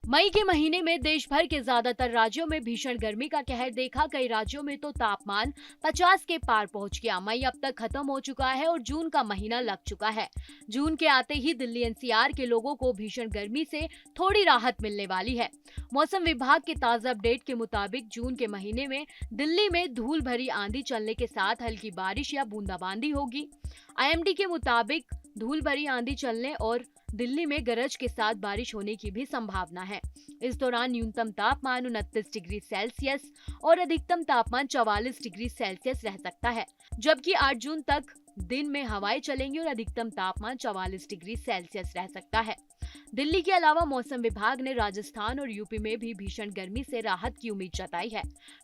मई के महीने में देश भर के ज्यादातर राज्यों में भीषण गर्मी का कहर देखा। कई राज्यों में तो तापमान 50 के पार पहुंच गया। मई अब तक खत्म हो चुका है और जून का महीना लग चुका है। जून के आते ही दिल्ली एनसीआर के लोगों को भीषण गर्मी से थोड़ी राहत मिलने वाली है। मौसम विभाग के ताजा अपडेट के मुताबिक जून के महीने में दिल्ली में धूल भरी आंधी चलने के साथ हल्की बारिश या बूंदाबांदी होगी। आईएमडी के मुताबिक धूल भरी आंधी चलने और दिल्ली में गरज के साथ बारिश होने की भी संभावना है। इस दौरान न्यूनतम तापमान 29 डिग्री सेल्सियस और अधिकतम तापमान 44 डिग्री सेल्सियस रह सकता है, जबकि 8 जून तक दिन में हवाएं चलेंगी और अधिकतम तापमान 44 डिग्री सेल्सियस रह सकता है। दिल्ली के अलावा मौसम विभाग ने राजस्थान और यूपी में भी भीषण गर्मी से राहत की उम्मीद जताई है।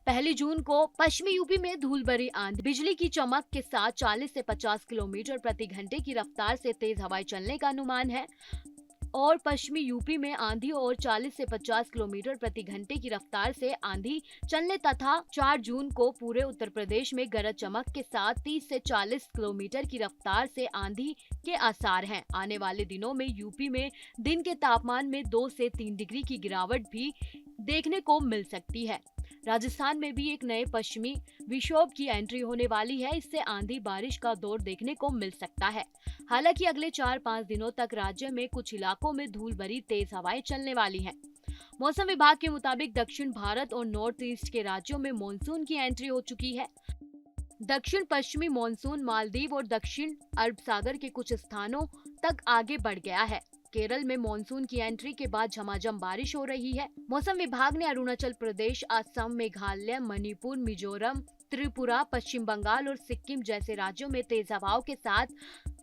1 जून को पश्चिमी यूपी में धूल भरी आंधी, बिजली की चमक के साथ 40 से 50 किलोमीटर प्रति घंटे की रफ्तार से तेज हवाएं चलने का अनुमान है और पश्चिमी यूपी में आंधी और 40 से 50 किलोमीटर प्रति घंटे की रफ्तार से आंधी चलने तथा 4 जून को पूरे उत्तर प्रदेश में गरज चमक के साथ 30 से 40 किलोमीटर की रफ्तार से आंधी के आसार हैं। आने वाले दिनों में यूपी में दिन के तापमान में 2 से 3 डिग्री की गिरावट भी देखने को मिल सकती है। राजस्थान में भी एक नए पश्चिमी विक्षोभ की एंट्री होने वाली है। इससे आंधी बारिश का दौर देखने को मिल सकता है। हालांकि अगले 4-5 दिनों तक राज्य में कुछ इलाकों में धूल भरी तेज हवाएं चलने वाली हैं। मौसम विभाग के मुताबिक दक्षिण भारत और नॉर्थ ईस्ट के राज्यों में मानसून की एंट्री हो चुकी है। दक्षिण पश्चिमी मानसून मालदीव और दक्षिण अरब सागर के कुछ स्थानों तक आगे बढ़ गया है। केरल में मानसून की एंट्री के बाद झमाझम बारिश हो रही है। मौसम विभाग ने अरुणाचल प्रदेश, असम, मेघालय, मणिपुर, मिजोरम, त्रिपुरा, पश्चिम बंगाल और सिक्किम जैसे राज्यों में तेज हवाओं के साथ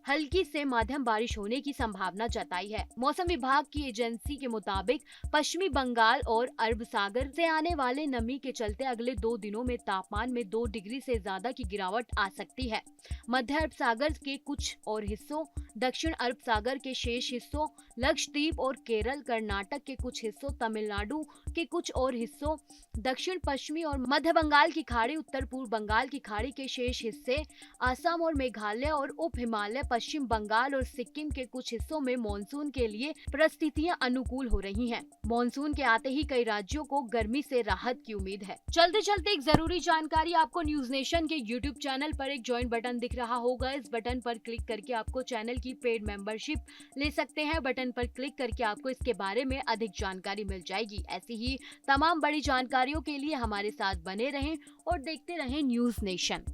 हल्की से मध्यम बारिश होने की संभावना जताई है। मौसम विभाग की एजेंसी के मुताबिक पश्चिमी बंगाल और अरब सागर से आने वाले नमी के चलते अगले 2 दिनों में तापमान में 2 डिग्री से ज्यादा की गिरावट आ सकती है। मध्य अरब सागर के कुछ और हिस्सों, दक्षिण अरब सागर के शेष हिस्सों, लक्षद्वीप और केरल, कर्नाटक के कुछ हिस्सों, तमिलनाडु के कुछ और हिस्सों, दक्षिण पश्चिमी और मध्य बंगाल की खाड़ी, उत्तर पूर्व बंगाल की खाड़ी के शेष हिस्से, असम और मेघालय और उप हिमालय, पश्चिम बंगाल और सिक्किम के कुछ हिस्सों में मानसून के लिए परिस्थितियां अनुकूल हो रही हैं। मानसून के आते ही कई राज्यों को गर्मी से राहत की उम्मीद है। चलते चलते एक जरूरी जानकारी, आपको न्यूज नेशन के यूट्यूब चैनल पर एक ज्वाइन बटन दिख रहा होगा। इस बटन पर क्लिक करके आपको चैनल की पेड मेंबरशिप ले सकते हैं। बटन पर क्लिक करके आपको इसके बारे में अधिक जानकारी मिल जाएगी। ऐसी ही तमाम बड़ी जानकारियों के लिए हमारे साथ बने रहें और देखते रहें न्यूज नेशन।